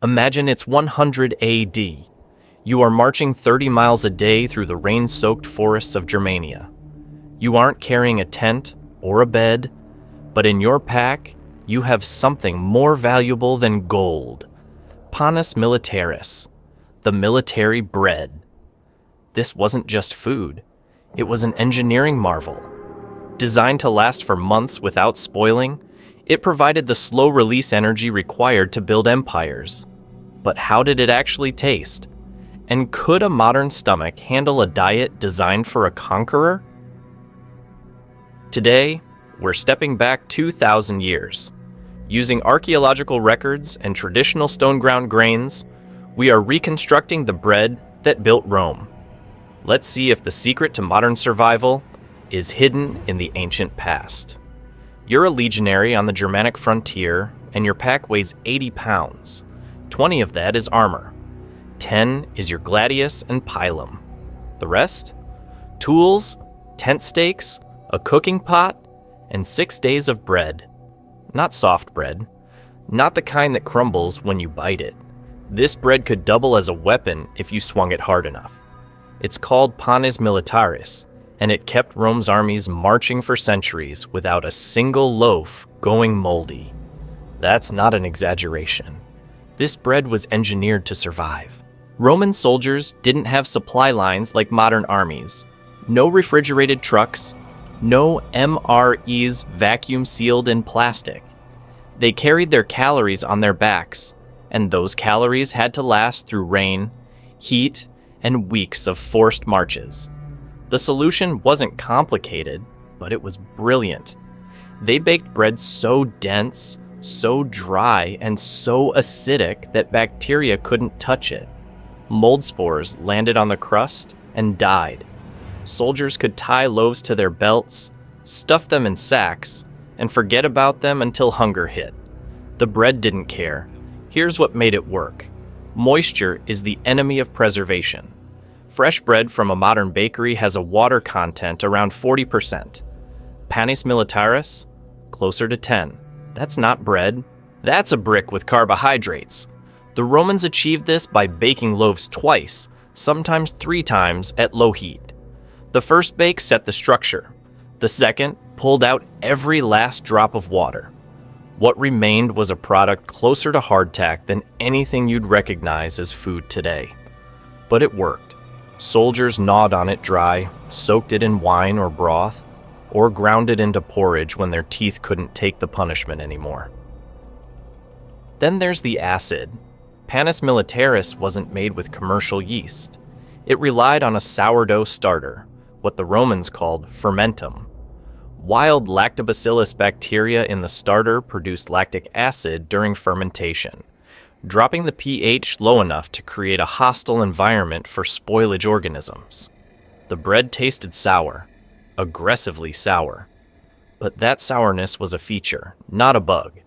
Imagine it's 100 AD. You are marching 30 miles a day through the rain-soaked forests of Germania. You aren't carrying a tent or a bed, but in your pack, you have something more valuable than gold. Panis Militaris, the military bread. This wasn't just food. It was an engineering marvel. Designed to last for months without spoiling, it provided the slow-release energy required to build empires. But how did it actually taste? And could a modern stomach handle a diet designed for a conqueror? Today, we're stepping back 2,000 years. Using archaeological records and traditional stone-ground grains, we are reconstructing the bread that built Rome. Let's see if the secret to modern survival is hidden in the ancient past. You're a legionary on the Germanic frontier, and your pack weighs 80 pounds. 20 of that is armor. 10 is your gladius and pilum. The rest? Tools, tent stakes, a cooking pot, and 6 days of bread. Not soft bread. Not the kind that crumbles when you bite it. This bread could double as a weapon if you swung it hard enough. It's called Panis Militaris, and it kept Rome's armies marching for centuries without a single loaf going moldy. That's not an exaggeration. This bread was engineered to survive. Roman soldiers didn't have supply lines like modern armies. No refrigerated trucks, no MREs vacuum-sealed in plastic. They carried their calories on their backs, and those calories had to last through rain, heat, and weeks of forced marches. The solution wasn't complicated, but it was brilliant. They baked bread so dense, so dry, and so acidic that bacteria couldn't touch it. Mold spores landed on the crust and died. Soldiers could tie loaves to their belts, stuff them in sacks, and forget about them until hunger hit. The bread didn't care. Here's what made it work. Moisture is the enemy of preservation. Fresh bread from a modern bakery has a water content around 40%. Panis Militaris, closer to 10. That's not bread. That's a brick with carbohydrates. The Romans achieved this by baking loaves twice, sometimes 3 times at low heat. The first bake set the structure. The second pulled out every last drop of water. What remained was a product closer to hardtack than anything you'd recognize as food today. But it worked. Soldiers gnawed on it dry, soaked it in wine or broth, or ground it into porridge when their teeth couldn't take the punishment anymore. Then there's the acid. Panis Militaris wasn't made with commercial yeast. It relied on a sourdough starter, what the Romans called fermentum. Wild lactobacillus bacteria in the starter produced lactic acid during fermentation, dropping the pH low enough to create a hostile environment for spoilage organisms. The bread tasted sour, aggressively sour. But that sourness was a feature, not a bug.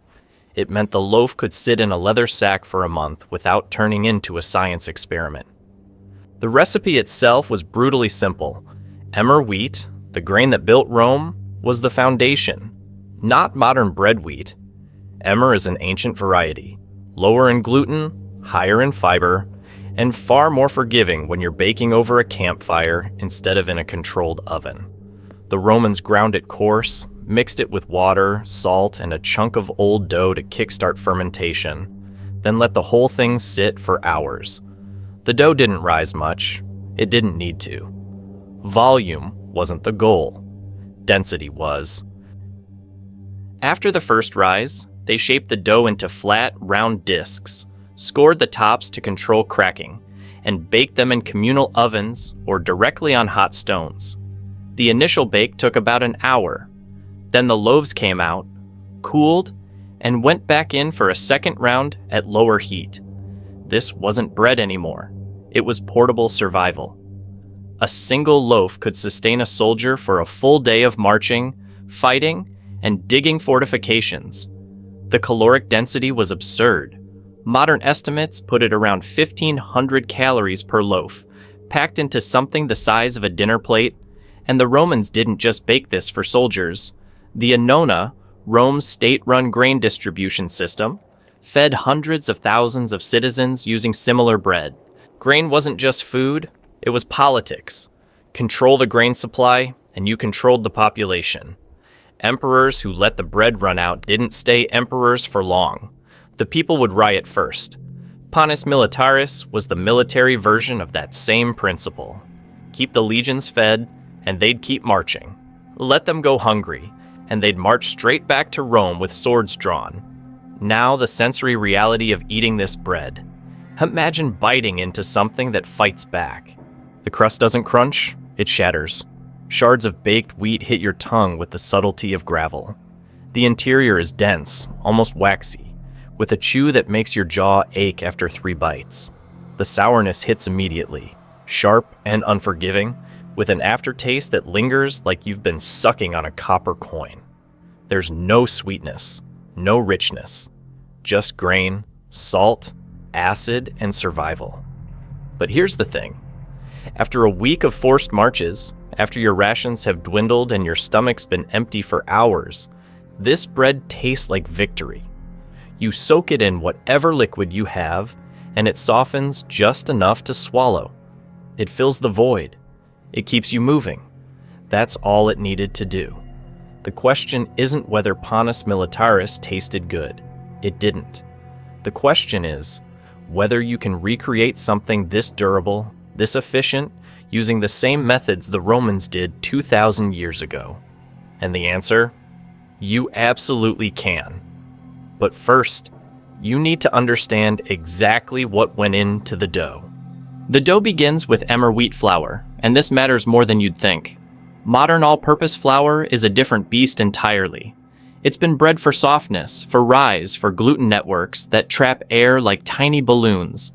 It meant the loaf could sit in a leather sack for a month without turning into a science experiment. The recipe itself was brutally simple. Emmer wheat, the grain that built Rome, was the foundation, not modern bread wheat. Emmer is an ancient variety, lower in gluten, higher in fiber, and far more forgiving when you're baking over a campfire instead of in a controlled oven. The Romans ground it coarse, mixed it with water, salt, and a chunk of old dough to kickstart fermentation, then let the whole thing sit for hours. The dough didn't rise much. It didn't need to. Volume wasn't the goal. Density was. After the first rise, they shaped the dough into flat, round discs, scored the tops to control cracking, and baked them in communal ovens or directly on hot stones. The initial bake took about an hour. Then the loaves came out, cooled, and went back in for a second round at lower heat. This wasn't bread anymore. It was portable survival. A single loaf could sustain a soldier for a full day of marching, fighting, and digging fortifications. The caloric density was absurd. Modern estimates put it around 1,500 calories per loaf, packed into something the size of a dinner plate, and the Romans didn't just bake this for soldiers. The Annona, Rome's state-run grain distribution system, fed hundreds of thousands of citizens using similar bread. Grain wasn't just food, it was politics. Control the grain supply, and you controlled the population. Emperors who let the bread run out didn't stay emperors for long. The people would riot first. Panis Militaris was the military version of that same principle. Keep the legions fed, and they'd keep marching. Let them go hungry, and they'd march straight back to Rome with swords drawn. Now the sensory reality of eating this bread. Imagine biting into something that fights back. The crust doesn't crunch, it shatters. Shards of baked wheat hit your tongue with the subtlety of gravel. The interior is dense, almost waxy, with a chew that makes your jaw ache after 3 bites. The sourness hits immediately, sharp and unforgiving, with an aftertaste that lingers like you've been sucking on a copper coin. There's no sweetness, no richness, just grain, salt, acid, and survival. But here's the thing. After a week of forced marches, after your rations have dwindled and your stomach's been empty for hours, this bread tastes like victory. You soak it in whatever liquid you have, and it softens just enough to swallow. It fills the void. It keeps you moving. That's all it needed to do. The question isn't whether Panis Militaris tasted good. It didn't. The question is whether you can recreate something this durable, this efficient, using the same methods the Romans did 2,000 years ago. And the answer? You absolutely can. But first, you need to understand exactly what went into the dough. The dough begins with emmer wheat flour, and this matters more than you'd think. Modern all-purpose flour is a different beast entirely. It's been bred for softness, for rise, for gluten networks that trap air like tiny balloons.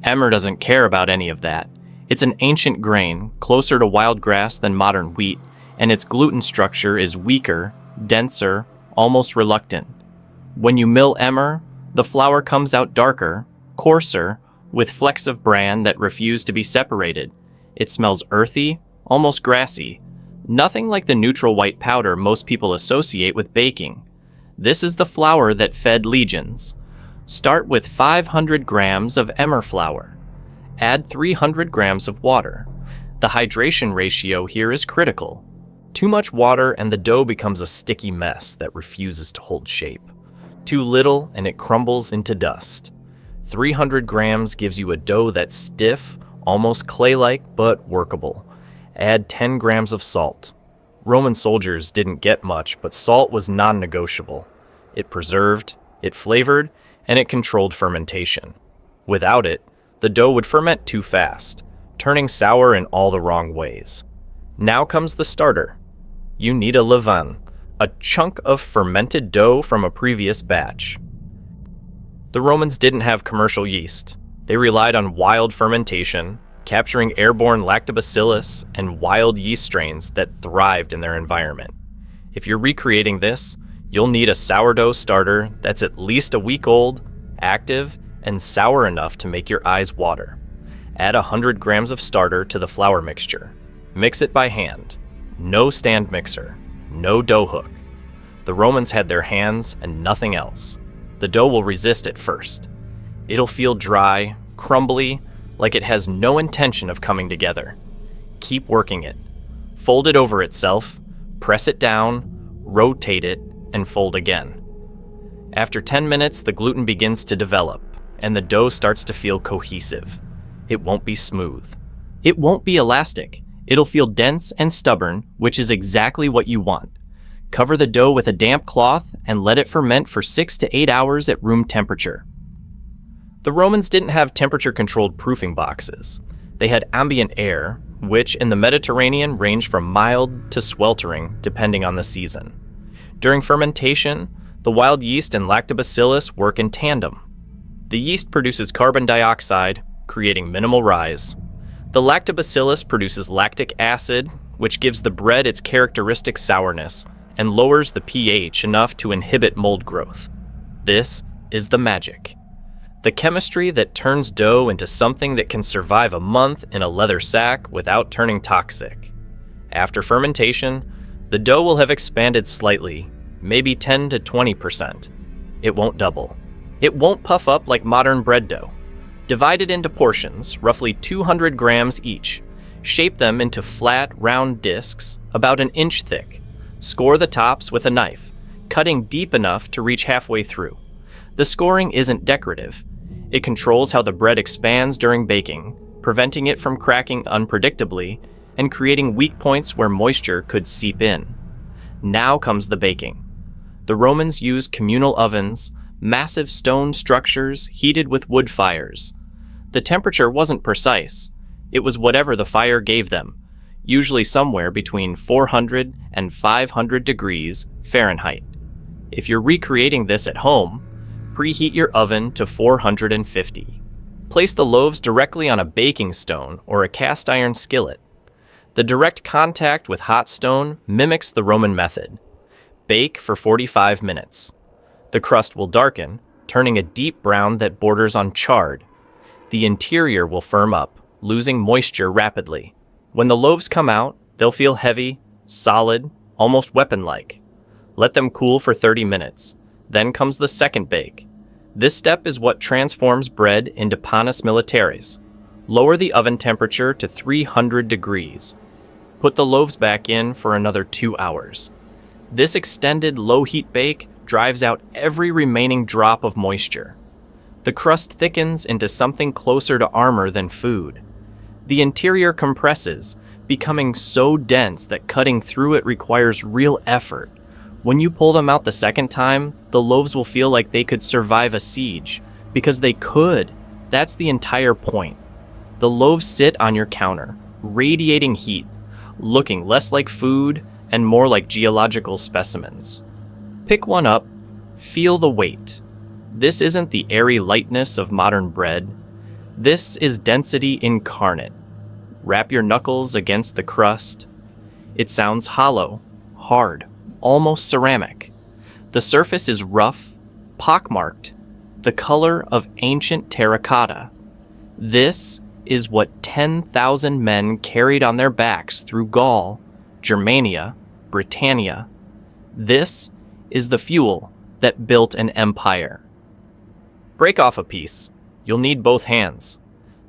Emmer doesn't care about any of that. It's an ancient grain, closer to wild grass than modern wheat, and its gluten structure is weaker, denser, almost reluctant. When you mill emmer, the flour comes out darker, coarser, with flecks of bran that refuse to be separated. It smells earthy, almost grassy. Nothing like the neutral white powder most people associate with baking. This is the flour that fed legions. Start with 500 grams of emmer flour. Add 300 grams of water. The hydration ratio here is critical. Too much water and the dough becomes a sticky mess that refuses to hold shape. Too little and it crumbles into dust. 300 grams gives you a dough that's stiff, almost clay-like, but workable. Add 10 grams of salt. Roman soldiers didn't get much, but salt was non-negotiable. It preserved, it flavored, and it controlled fermentation. Without it, the dough would ferment too fast, turning sour in all the wrong ways. Now comes the starter. You need a levain, a chunk of fermented dough from a previous batch. The Romans didn't have commercial yeast. They relied on wild fermentation, capturing airborne lactobacillus and wild yeast strains that thrived in their environment. If you're recreating this, you'll need a sourdough starter that's at least a week old, active, and sour enough to make your eyes water. Add 100 grams of starter to the flour mixture. Mix it by hand. No stand mixer. No dough hook. The Romans had their hands and nothing else. The dough will resist at first. It'll feel dry, crumbly, like it has no intention of coming together. Keep working it. Fold it over itself, press it down, rotate it, and fold again. After 10 minutes, the gluten begins to develop, and the dough starts to feel cohesive. It won't be smooth. It won't be elastic. It'll feel dense and stubborn, which is exactly what you want. Cover the dough with a damp cloth and let it ferment for 6 to 8 hours at room temperature. The Romans didn't have temperature-controlled proofing boxes. They had ambient air, which in the Mediterranean ranged from mild to sweltering depending on the season. During fermentation, the wild yeast and lactobacillus work in tandem. The yeast produces carbon dioxide, creating minimal rise. The lactobacillus produces lactic acid, which gives the bread its characteristic sourness and lowers the pH enough to inhibit mold growth. This is the magic. The chemistry that turns dough into something that can survive a month in a leather sack without turning toxic. After fermentation, the dough will have expanded slightly, maybe 10 to 20%. It won't double. It won't puff up like modern bread dough. Divide it into portions, roughly 200 grams each. Shape them into flat, round discs, about an inch thick. Score the tops with a knife, cutting deep enough to reach halfway through. The scoring isn't decorative. It controls how the bread expands during baking, preventing it from cracking unpredictably and creating weak points where moisture could seep in. Now comes the baking. The Romans used communal ovens, massive stone structures heated with wood fires. The temperature wasn't precise. It was whatever the fire gave them, usually somewhere between 400 and 500 degrees Fahrenheit. If you're recreating this at home, preheat your oven to 450. Place the loaves directly on a baking stone or a cast iron skillet. The direct contact with hot stone mimics the Roman method. Bake for 45 minutes. The crust will darken, turning a deep brown that borders on charred. The interior will firm up, losing moisture rapidly. When the loaves come out, they'll feel heavy, solid, almost weapon-like. Let them cool for 30 minutes. Then comes the second bake. This step is what transforms bread into Panis Militaris. Lower the oven temperature to 300 degrees. Put the loaves back in for another 2 hours. This extended low-heat bake drives out every remaining drop of moisture. The crust thickens into something closer to armor than food. The interior compresses, becoming so dense that cutting through it requires real effort. When you pull them out the second time, the loaves will feel like they could survive a siege, because they could. That's the entire point. The loaves sit on your counter, radiating heat, looking less like food and more like geological specimens. Pick one up, feel the weight. This isn't the airy lightness of modern bread. This is density incarnate. Wrap your knuckles against the crust. It sounds hollow, hard, almost ceramic. The surface is rough, pockmarked, the color of ancient terracotta. This is what 10,000 men carried on their backs through Gaul, Germania, Britannia. This is the fuel that built an empire. Break off a piece. You'll need both hands.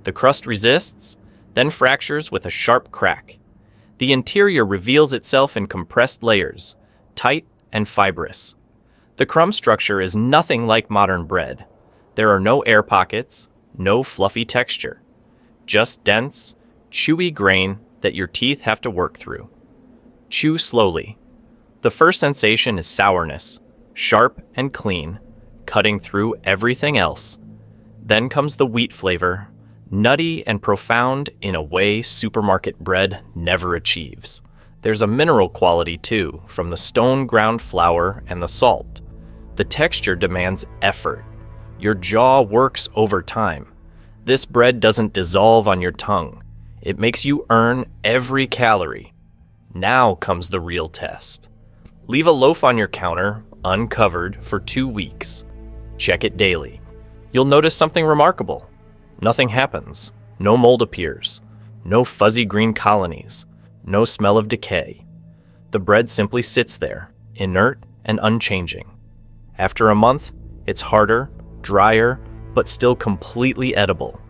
The crust resists, then fractures with a sharp crack. The interior reveals itself in compressed layers, tight and fibrous. The crumb structure is nothing like modern bread. There are no air pockets, no fluffy texture. Just dense, chewy grain that your teeth have to work through. Chew slowly. The first sensation is sourness, sharp and clean, cutting through everything else. Then comes the wheat flavor, nutty and profound in a way supermarket bread never achieves. There's a mineral quality too, from the stone ground flour and the salt. The texture demands effort. Your jaw works over time. This bread doesn't dissolve on your tongue. It makes you earn every calorie. Now comes the real test. Leave a loaf on your counter, uncovered, for 2 weeks. Check it daily. You'll notice something remarkable. Nothing happens. No mold appears. No fuzzy green colonies. No smell of decay. The bread simply sits there, inert and unchanging. After a month, it's harder, drier, but still completely edible.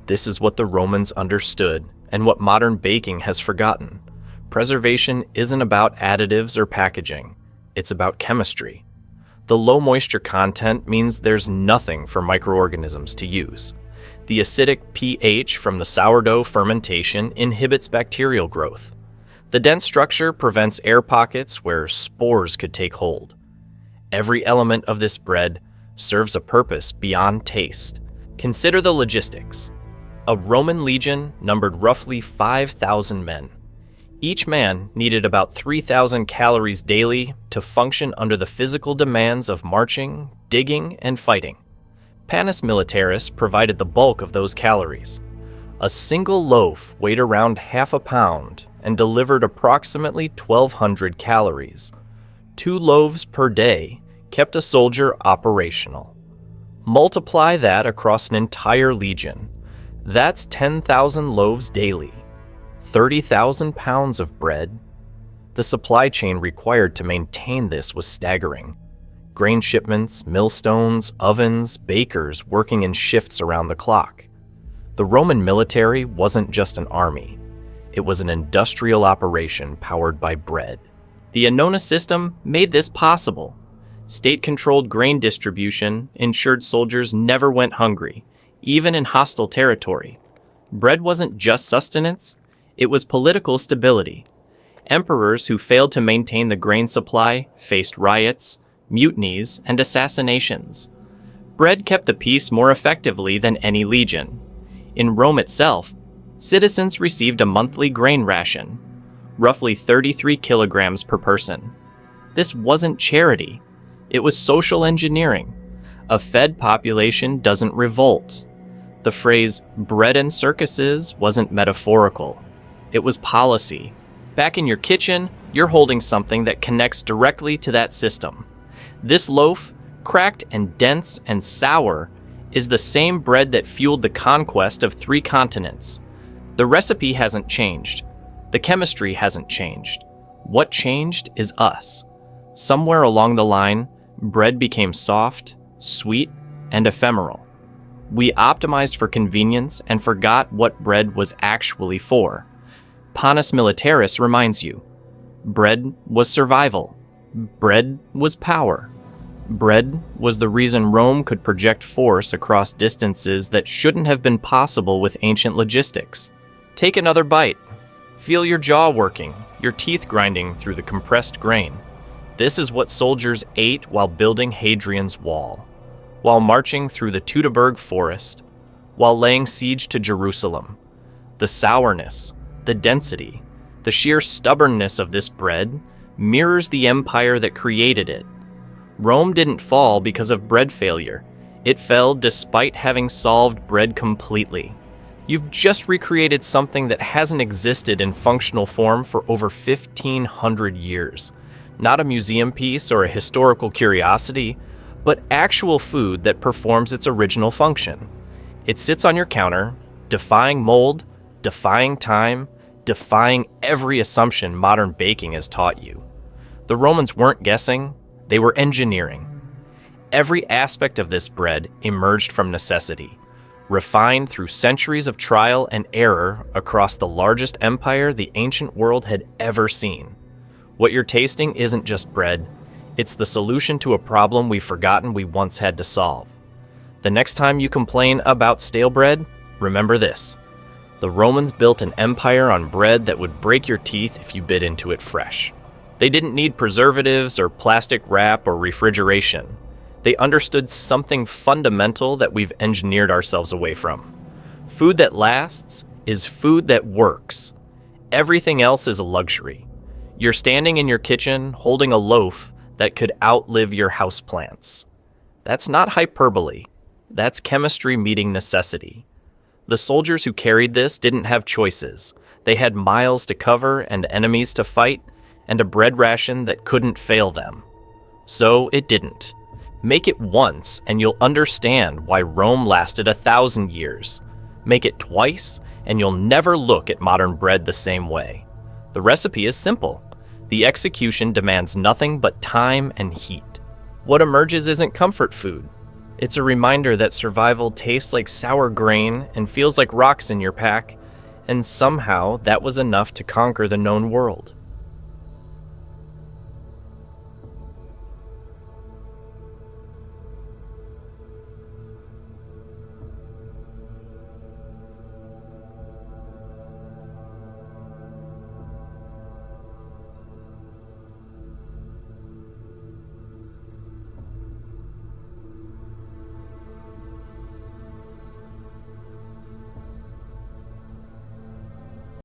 This is what the Romans understood and what modern baking has forgotten. Preservation isn't about additives or packaging. It's about chemistry. The low moisture content means there's nothing for microorganisms to use. The acidic pH from the sourdough fermentation inhibits bacterial growth. The dense structure prevents air pockets where spores could take hold. Every element of this bread serves a purpose beyond taste. Consider the logistics. A Roman legion numbered roughly 5,000 men. Each man needed about 3,000 calories daily to function under the physical demands of marching, digging, and fighting. Panis Militaris provided the bulk of those calories. A single loaf weighed around half a pound and delivered approximately 1,200 calories. 2 loaves per day kept a soldier operational. Multiply that across an entire legion. That's 10,000 loaves daily. 30,000 pounds of bread. The supply chain required to maintain this was staggering. Grain shipments, millstones, ovens, bakers working in shifts around the clock. The Roman military wasn't just an army. It was an industrial operation powered by bread. The annona system made this possible. State-controlled grain distribution ensured soldiers never went hungry, even in hostile territory. Bread wasn't just sustenance, it was political stability. Emperors who failed to maintain the grain supply faced riots, mutinies, and assassinations. Bread kept the peace more effectively than any legion. In Rome itself, citizens received a monthly grain ration, roughly 33 kilograms per person. This wasn't charity, it was social engineering. A fed population doesn't revolt. The phrase bread and circuses wasn't metaphorical, it was policy. Back in your kitchen, you're holding something that connects directly to that system. This loaf, cracked and dense and sour, is the same bread that fueled the conquest of 3 continents. The recipe hasn't changed. The chemistry hasn't changed. What changed is us. Somewhere along the line, bread became soft, sweet, and ephemeral. We optimized for convenience and forgot what bread was actually for. Panis Militaris reminds you, bread was survival. Bread was power. Bread was the reason Rome could project force across distances that shouldn't have been possible with ancient logistics. Take another bite. Feel your jaw working, your teeth grinding through the compressed grain. This is what soldiers ate while building Hadrian's Wall, while marching through the Teutoburg forest, while laying siege to Jerusalem. The sourness, the density, the sheer stubbornness of this bread mirrors the empire that created it. Rome didn't fall because of bread failure. It fell despite having solved bread completely. You've just recreated something that hasn't existed in functional form for over 1,500 years. Not a museum piece or a historical curiosity, but actual food that performs its original function. It sits on your counter, defying mold, defying time, defying every assumption modern baking has taught you. The Romans weren't guessing, they were engineering. Every aspect of this bread emerged from necessity, refined through centuries of trial and error across the largest empire the ancient world had ever seen. What you're tasting isn't just bread, it's the solution to a problem we've forgotten we once had to solve. The next time you complain about stale bread, remember this. The Romans built an empire on bread that would break your teeth if you bit into it fresh. They didn't need preservatives or plastic wrap or refrigeration. They understood something fundamental that we've engineered ourselves away from. Food that lasts is food that works. Everything else is a luxury. You're standing in your kitchen holding a loaf that could outlive your houseplants. That's not hyperbole. That's chemistry meeting necessity. The soldiers who carried this didn't have choices. They had miles to cover and enemies to fight, and a bread ration that couldn't fail them. So it didn't. Make it once and you'll understand why Rome lasted 1,000 years. Make it twice and you'll never look at modern bread the same way. The recipe is simple. The execution demands nothing but time and heat. What emerges isn't comfort food. It's a reminder that survival tastes like sour grain and feels like rocks in your pack, and somehow that was enough to conquer the known world.